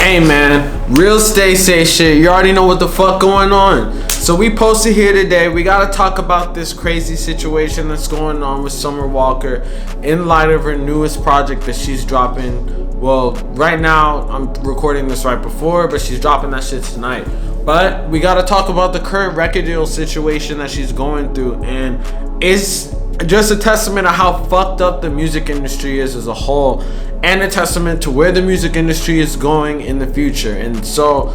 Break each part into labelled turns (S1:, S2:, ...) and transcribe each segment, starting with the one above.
S1: Hey man, real stay safe shit. You already know what the fuck going on. So we posted here today. We gotta talk about this crazy situation that's going on with Summer Walker in light of her newest project that she's dropping. Well, right now I'm recording this right before, but she's dropping that shit tonight. But we gotta talk about the current record deal situation that she's going through, and it's just a testament of how fucked up the music industry is as a whole, and a testament to where the music industry is going in the future. And so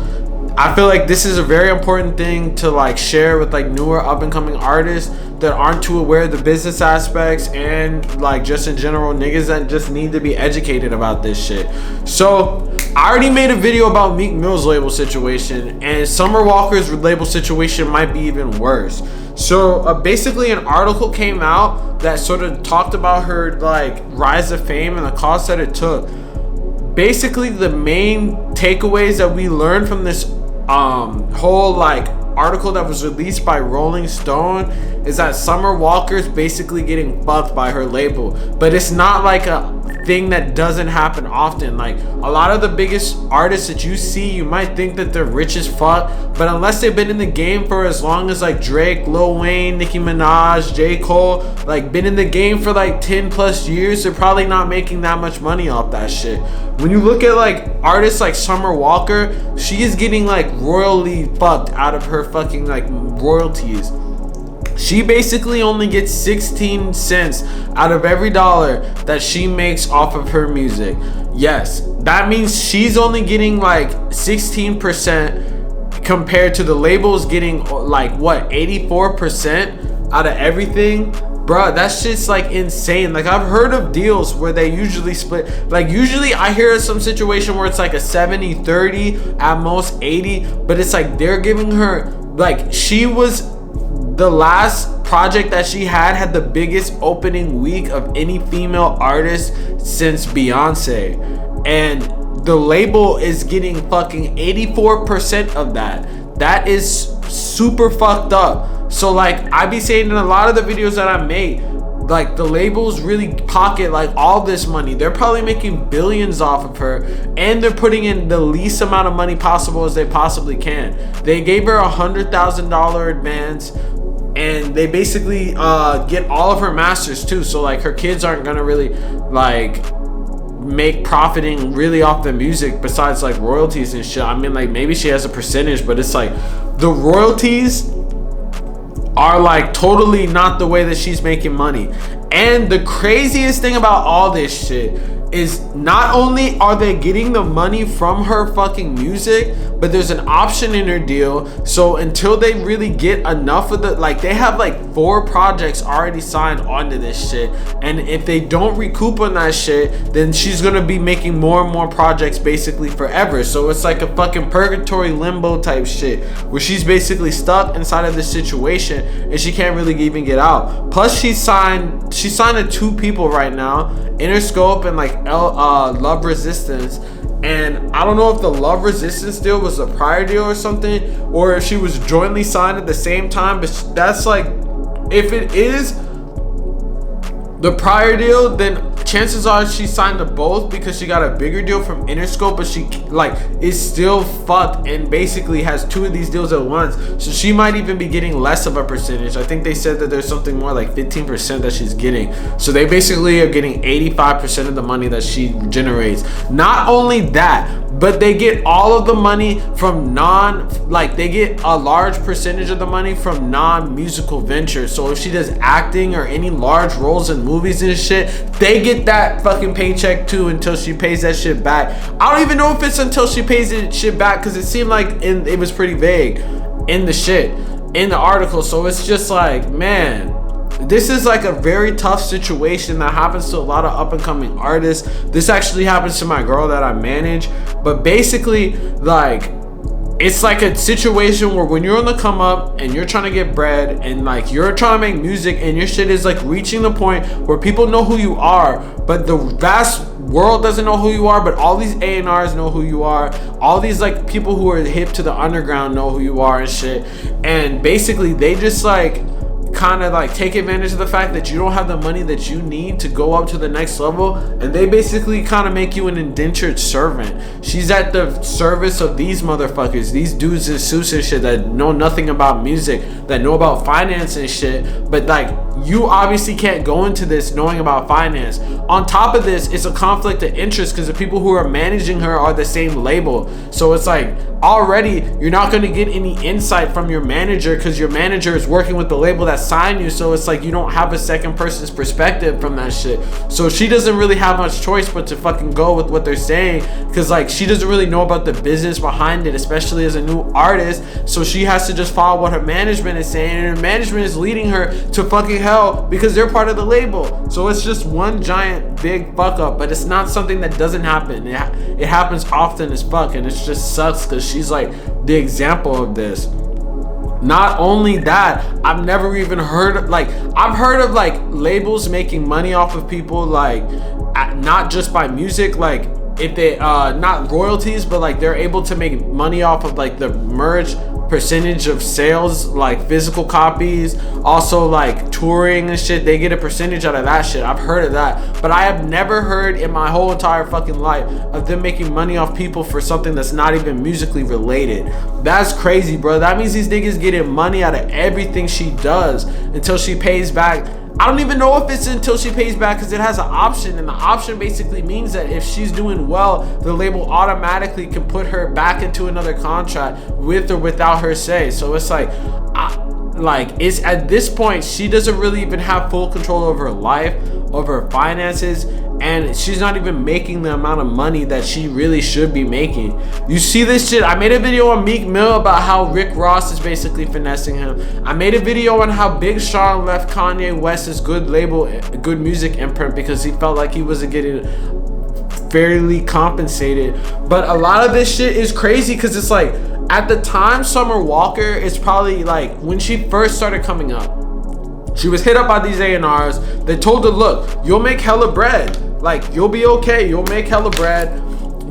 S1: I feel like this is a very important thing to like share with like newer up and coming artists that aren't too aware of the business aspects, and like just in general niggas that just need to be educated about this shit. So I already made a video about Meek Mill's label situation, and Summer Walker's label situation might be even worse. So basically an article came out that sort of talked about her like rise to fame and the cost that it took. Basically the main takeaways that we learned from this whole like article that was released by Rolling Stone is that Summer Walker's basically getting fucked by her label, but it's not like a thing that doesn't happen often. Like a lot of the biggest artists that you see, you might think that they're rich as fuck, but unless they've been in the game for as long as like Drake, Lil Wayne, Nicki Minaj, J. Cole, like been in the game for like 10 plus years, they're probably not making that much money off that shit. When you look at like artists like Summer Walker, she is getting like royally fucked out of her fucking like royalties. She basically only gets 16 cents out of every dollar that she makes off of her music. Yes, that means she's only getting like 16% compared to the labels getting like what, 84% out of everything. Bruh, that shit's like insane. Like I've heard of deals where they usually split, like usually I hear of some situation where it's like a 70-30, at most 80, but it's like they're giving her, like she was, the last project that she had the biggest opening week of any female artist since Beyonce, and the label is getting fucking 84% of that. That is super fucked up. So like I be saying in a lot of the videos that I make, like the labels really pocket like all this money. They're probably making billions off of her, and they're putting in the least amount of money possible as they possibly can. They gave her $100,000 advance, and they basically get all of her masters too. So like her kids aren't gonna really like make profiting really off the music besides like royalties and shit. I mean, like maybe she has a percentage, but it's like the royalties are like totally not the way that she's making money. And the craziest thing about all this shit is not only are they getting the money from her fucking music, but there's an option in her deal. So until they really get enough of the, like they have like 4 projects already signed onto this shit, and if they don't recoup on that shit, then she's gonna be making more and more projects basically forever. So it's like a fucking purgatory limbo type shit where she's basically stuck inside of this situation and she can't really even get out. Plus she's signed to 2 people right now, Interscope and like Love Resistance. And I don't know if the Love Resistance deal was a prior deal or something, or if she was jointly signed at the same time. But that's like, if it is the prior deal, then chances are she signed to both because she got a bigger deal from Interscope, but she like is still fucked and basically has 2 of these deals at once. So she might even be getting less of a percentage. I think they said that there's something more like 15% that she's getting. So they basically are getting 85% of the money that she generates. Not only that, but they get all of the money from they get a large percentage of the money from non-musical ventures. So if she does acting or any large roles in movies and shit, they get that fucking paycheck too until she pays that shit back. I don't even know if it's until she pays that shit back, because it seemed like it was pretty vague in the article. So it's just like, man, this is like a very tough situation that happens to a lot of up and coming artists. This actually happens to my girl that I manage. But basically, like, it's like a situation where when you're on the come up and you're trying to get bread and like you're trying to make music and your shit is like reaching the point where people know who you are, but the vast world doesn't know who you are, but all these A&Rs know who you are. All these like people who are hip to the underground know who you are and shit. And basically they just like kind of like take advantage of the fact that you don't have the money that you need to go up to the next level, and they basically kind of make you an indentured servant. She's at the service of these motherfuckers, these dudes in suits and shit that know nothing about music, that know about finance and shit, but like you obviously can't go into this knowing about finance. On top of this, it's a conflict of interest because the people who are managing her are the same label, so it's like already you're not going to get any insight from your manager because your manager is working with the label that signed you, so it's like you don't have a second person's perspective from that shit. So she doesn't really have much choice but to fucking go with what they're saying, because like she doesn't really know about the business behind it, especially as a new artist, so she has to just follow what her management is saying, and her management is leading her to fucking hell because they're part of the label. So it's just one giant big fuck up, but it's not something that doesn't happen. It happens often as fuck, and it just sucks because she's like the example of this. Not only that, I've never even heard of, like, I've heard of like labels making money off of people, like not just by music, like if they not royalties, but like they're able to make money off of like the merch percentage of sales, like physical copies, also like touring and shit. They get a percentage out of that shit. I've heard of that, but I have never heard in my whole entire fucking life of them making money off people for something that's not even musically related. That's crazy, bro. That means these niggas getting money out of everything she does until she pays back. I don't even know if it's until she pays back, because it has an option, and the option basically means that if she's doing well, the label automatically can put her back into another contract with or without her say. So it's like, it's at this point she doesn't really even have full control over her life, over her finances, and she's not even making the amount of money that she really should be making. You see this shit? I made a video on Meek Mill about how Rick Ross is basically finessing him. I made a video on how Big Sean left Kanye West's good label, good music imprint, because he felt like he wasn't getting fairly compensated. But a lot of this shit is crazy because it's like, at the time, Summer Walker is probably like when she first started coming up, she was hit up by these A&Rs. They told her, look, you'll make hella bread, like you'll be okay, you'll make hella bread,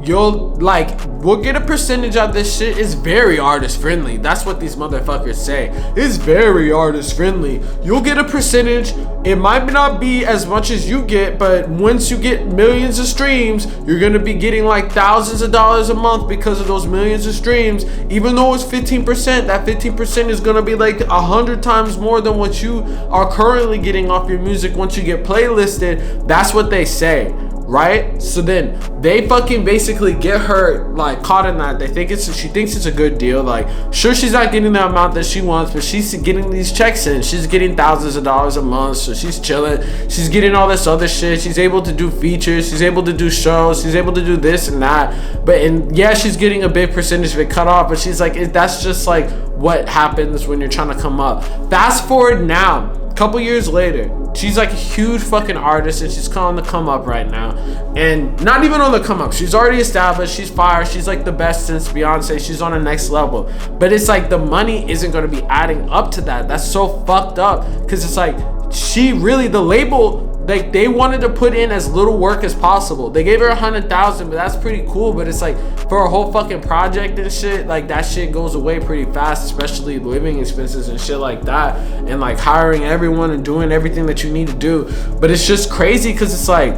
S1: you'll like, we'll get a percentage of this shit. It's very artist friendly. That's what these motherfuckers say. It's very artist friendly. You'll get a percentage. It might not be as much as you get, but once you get millions of streams, you're gonna be getting like thousands of dollars a month because of those millions of streams. Even though it's 15%, that 15% is gonna be like 100 times more than what you are currently getting off your music once you get playlisted. That's what they say, right? So then they fucking basically get her like caught in that. She thinks it's a good deal. Like, sure, she's not getting the amount that she wants, but she's getting these checks in. She's getting thousands of dollars a month, so she's chilling. She's getting all this other shit. She's able to do features. She's able to do shows. She's able to do this and that. But and yeah, she's getting a big percentage of it cut off. But she's like, that's just like what happens when you're trying to come up. Fast forward now, a couple years later, she's like a huge fucking artist, and she's on the come up right now. And not even on the come up, she's already established, she's fire, she's like the best since Beyonce, she's on the next level. But it's like the money isn't going to be adding up to that. That's so fucked up, because it's like she really, the label, like they wanted to put in as little work as possible. They gave her 100,000, but that's pretty cool. But it's like for a whole fucking project and shit, like that shit goes away pretty fast, especially living expenses and shit like that, and like hiring everyone and doing everything that you need to do. But it's just crazy because it's like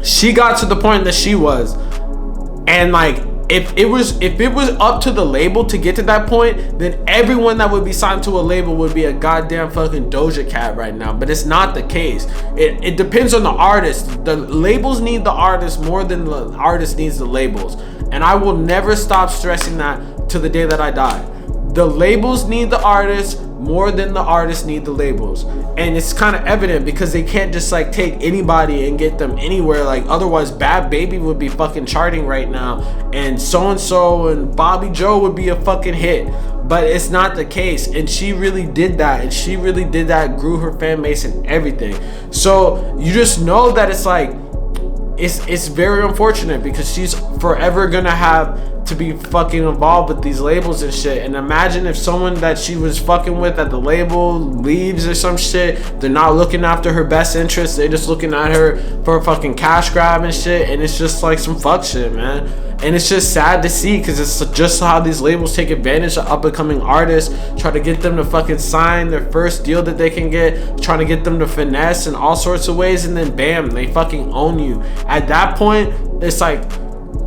S1: she got to the point that she was, and like if it was up to the label to get to that point, then everyone that would be signed to a label would be a goddamn fucking Doja Cat right now. But it's not the case. It depends on the artist. The labels need the artist more than the artist needs the labels. And I will never stop stressing that to the day that I die. The labels need the artists more than the artists need the labels. And it's kind of evident because they can't just like take anybody and get them anywhere. Like otherwise Bad Baby would be fucking charting right now, and so and Bobby Joe would be a fucking hit. But it's not the case, and she really did that, and she really did that, grew her fan base and everything. So you just know that it's like it's very unfortunate, because she's forever gonna have to be fucking involved with these labels and shit. And imagine if someone that she was fucking with at the label leaves or some shit. They're not looking after her best interests, they're just looking at her for a fucking cash grab and shit. And it's just like some fuck shit, man. And it's just sad to see, because it's just how these labels take advantage of up and coming artists, try to get them to fucking sign their first deal that they can get, trying to get them to finesse in all sorts of ways, and then bam, they fucking own you. At that point, it's like,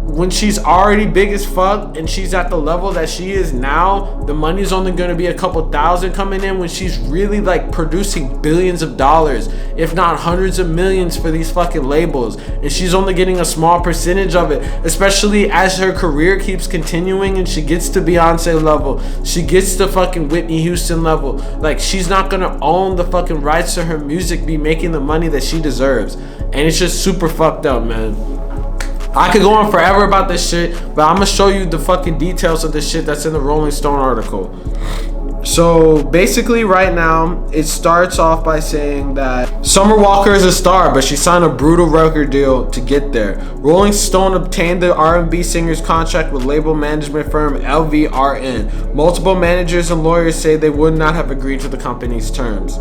S1: when she's already big as fuck and she's at the level that she is now, the money's only going to be a couple thousand coming in, when she's really like producing billions of dollars, if not hundreds of millions for these fucking labels, and she's only getting a small percentage of it, especially as her career keeps continuing and she gets to Beyonce level, she gets to fucking Whitney Houston level. Like, she's not going to own the fucking rights to her music, be making the money that she deserves. And it's just super fucked up, man. I could go on forever about this shit, but I'm gonna show you the fucking details of this shit that's in the Rolling Stone article. So basically right now, it starts off by saying that Summer Walker is a star, but she signed a brutal record deal to get there. Rolling Stone obtained the R&B singer's contract with label management firm LVRN. Multiple managers and lawyers say they would not have agreed to the company's terms.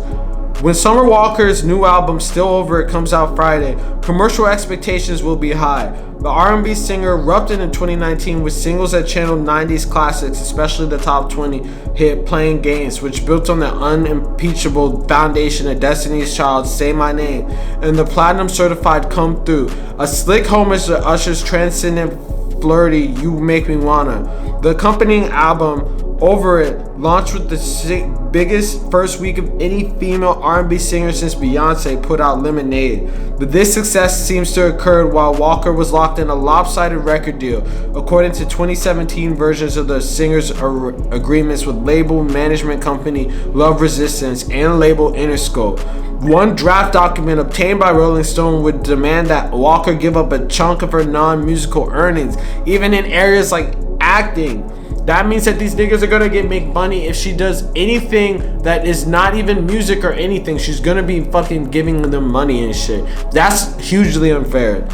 S1: When Summer Walker's new album, Still Over It, comes out Friday, commercial expectations will be high. The R&B singer erupted in 2019 with singles that channeled 90s classics, especially the top 20 hit Playing Games, which built on the unimpeachable foundation of Destiny's Child's Say My Name and the platinum certified Come Through, a slick homage to Usher's transcendent flirty You Make Me Wanna. The accompanying album, Over It, launched with the biggest first week of any female R&B singer since Beyonce put out Lemonade. But this success seems to have occurred while Walker was locked in a lopsided record deal, according to 2017 versions of the singer's agreements with label management company Love Resistance and label Interscope. One draft document obtained by Rolling Stone would demand that Walker give up a chunk of her non-musical earnings, even in areas like acting. That means that these niggas are gonna make money if she does anything that is not even music or anything. She's gonna be fucking giving them money and shit. That's hugely unfair.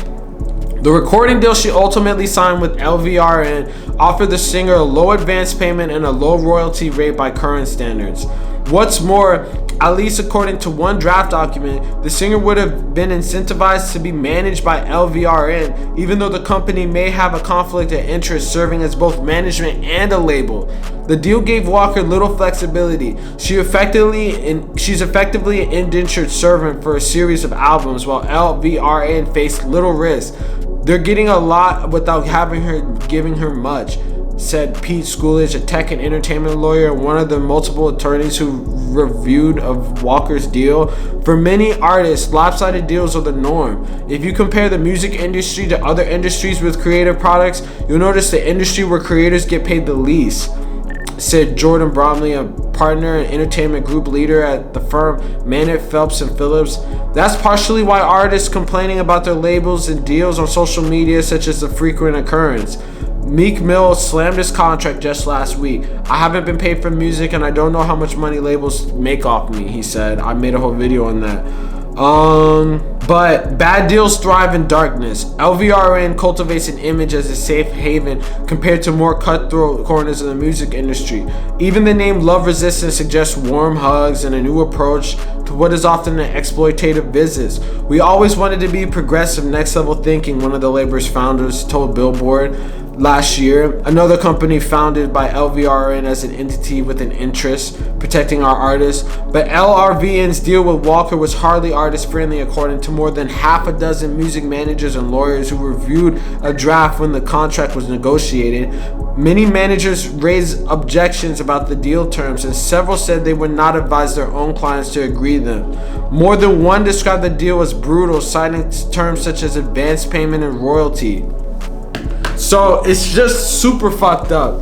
S1: The recording deal she ultimately signed with LVRN offered the singer a low advance payment and a low royalty rate by current standards. What's more, at least according to one draft document, the singer would have been incentivized to be managed by LVRN, even though the company may have a conflict of interest serving as both management and a label. The deal gave Walker little flexibility. She's effectively an indentured servant for a series of albums, while LVRN faced little risk. They're getting a lot without giving her much, said Pete Schoolidge, a tech and entertainment lawyer and one of the multiple attorneys who reviewed of Walker's deal. For many artists, lopsided deals are the norm. If you compare the music industry to other industries with creative products, you'll notice the industry where creators get paid the least, said Jordan Bromley, a partner and entertainment group leader at the firm Manet, Phelps and Phillips. That's partially why artists complaining about their labels and deals on social media such as a frequent occurrence. Meek Mill slammed his contract just last week. I haven't been paid for music and I don't know how much money labels make off me, he said. I made a whole video on that. But bad deals thrive in darkness. LVRN cultivates an image as a safe haven compared to more cutthroat corners of the music industry. Even the name Love Resistance suggests warm hugs and a new approach to what is often an exploitative business. We always wanted to be progressive, next level thinking, one of the label's founders told Billboard last year. Another company founded by LVRN as an entity with an interest protecting our artists. But LRVN's deal with Walker was hardly artist friendly, according to more than half a dozen music managers and lawyers who reviewed a draft when the contract was negotiated. Many managers raised objections about the deal terms, and several said they would not advise their own clients to agree to them. More than one described the deal as brutal, citing terms such as advance payment and royalty. So it's just super fucked up,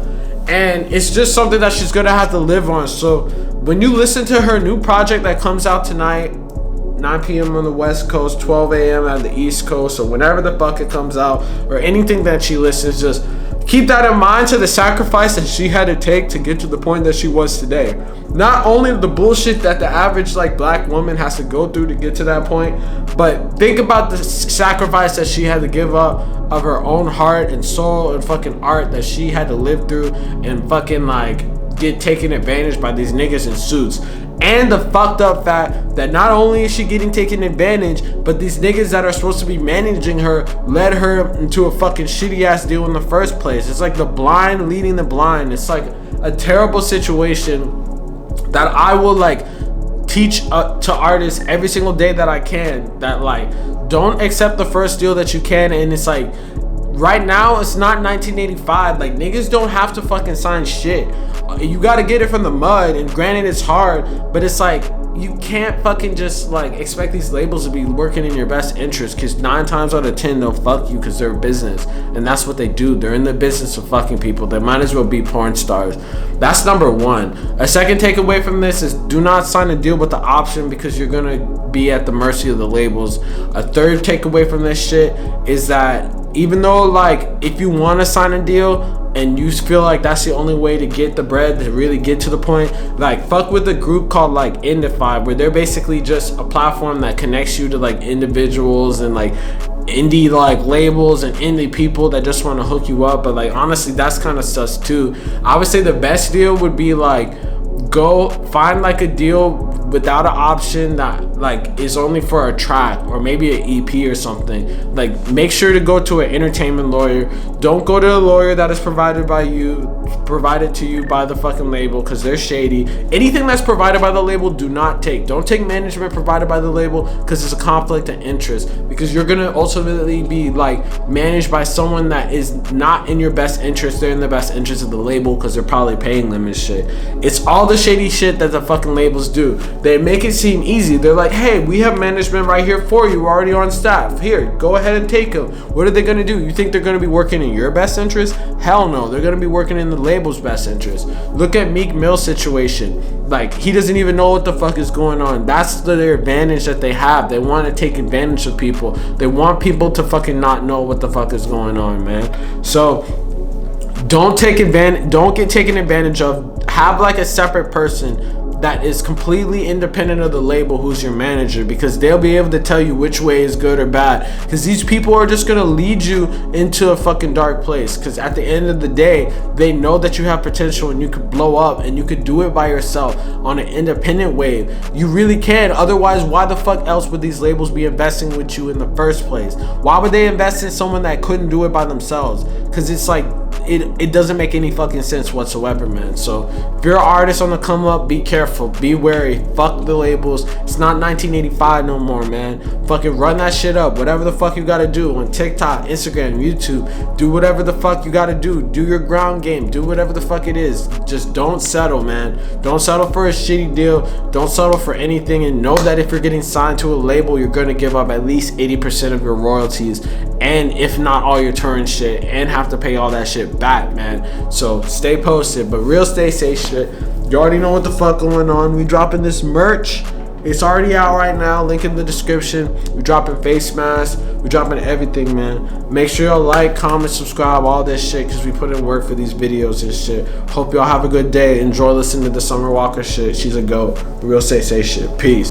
S1: and it's just something that she's gonna have to live on. So when you listen to her new project that comes out tonight, 9 p.m. on the West Coast, 12 a.m. at the East Coast, or whenever the fuck it comes out, or anything that she listens, just keep that in mind, to the sacrifice that she had to take to get to the point that she was today. Not only the bullshit that the average black woman has to go through to get to that point, but think about the sacrifice that she had to give up of her own heart and soul and fucking art that she had to live through, and fucking get taken advantage by these niggas in suits. And the fucked up fact that not only is she getting taken advantage, but these niggas that are supposed to be managing her led her into a fucking shitty ass deal in the first place. It's like the blind leading the blind. It's like a terrible situation that I will like teach to artists every single day that I can, that like, don't accept the first deal that you can. And it's like, right now it's not 1985. Like, niggas don't have to fucking sign shit. You gotta get it from the mud, and granted it's hard, but it's like, you can't fucking just like expect these labels to be working in your best interest, because 9 times out of 10 they'll fuck you because they're a business, and that's what they do. They're in the business of fucking people. They might as well be porn stars. That's number one. A second takeaway from this is, do not sign a deal with the option, because you're gonna be at the mercy of the labels. A third takeaway from this shit is that even though like, if you want to sign a deal and you feel like that's the only way to get the bread, to really get to the point, like, fuck with a group called like Indify, where they're basically just a platform that connects you to like individuals and like indie like labels and indie people that just want to hook you up. But like, honestly, that's kind of sus too. I would say the best deal would be like, go find like a deal without an option that like is only for a track or maybe an EP or something. Like, make sure to go to an entertainment lawyer. Don't go to a lawyer that is provided to you by the fucking label, because they're shady. Anything that's provided by the label, do not take. Don't take management provided by the label, because it's a conflict of interest, because you're gonna ultimately be like managed by someone that is not in your best interest. They're in the best interest of the label because they're probably paying them and shit. It's all the shady shit that the fucking labels do. They make it seem easy. They're like, hey, we have management right here for you. We're already on staff. Here, go ahead and take them. What are they gonna do? You think they're gonna be working in your best interest? Hell no. They're gonna be working in the label's best interest. Look at Meek Mill's situation. Like, he doesn't even know what the fuck is going on. That's their advantage that they have. They want to take advantage of people. They want people to fucking not know what the fuck is going on, man. So don't take advantage. Don't get taken advantage of. Have like a separate person that is completely independent of the label who's your manager, because they'll be able to tell you which way is good or bad, because these people are just gonna lead you into a fucking dark place, because at the end of the day they know that you have potential and you could blow up and you could do it by yourself on an independent wave. You really can. Otherwise, why the fuck else would these labels be investing with you in the first place? Why would they invest in someone that couldn't do it by themselves? Because it's like, it doesn't make any fucking sense whatsoever, man. So if you're an artist on the come up, be careful, be wary. Fuck the labels. It's not 1985 no more, man. Fucking run that shit up. Whatever the fuck you gotta do on TikTok, Instagram, YouTube. Do whatever the fuck you gotta do. Do your ground game. Do whatever the fuck it is. Just don't settle, man. Don't settle for a shitty deal. Don't settle for anything, and know that if you're getting signed to a label, you're gonna give up at least 80% of your royalties, and if not all your touring shit, and have to pay all that shit back, man. So stay posted. But real stay safe shit, you already know what the fuck going on. We dropping this merch. It's already out right now. Link in the description. We dropping face masks. We dropping everything, man. Make sure y'all like, comment, subscribe, all this shit, because we put in work for these videos and shit. Hope y'all have a good day. Enjoy listening to the Summer Walker shit. She's a goat. Real say shit. Peace.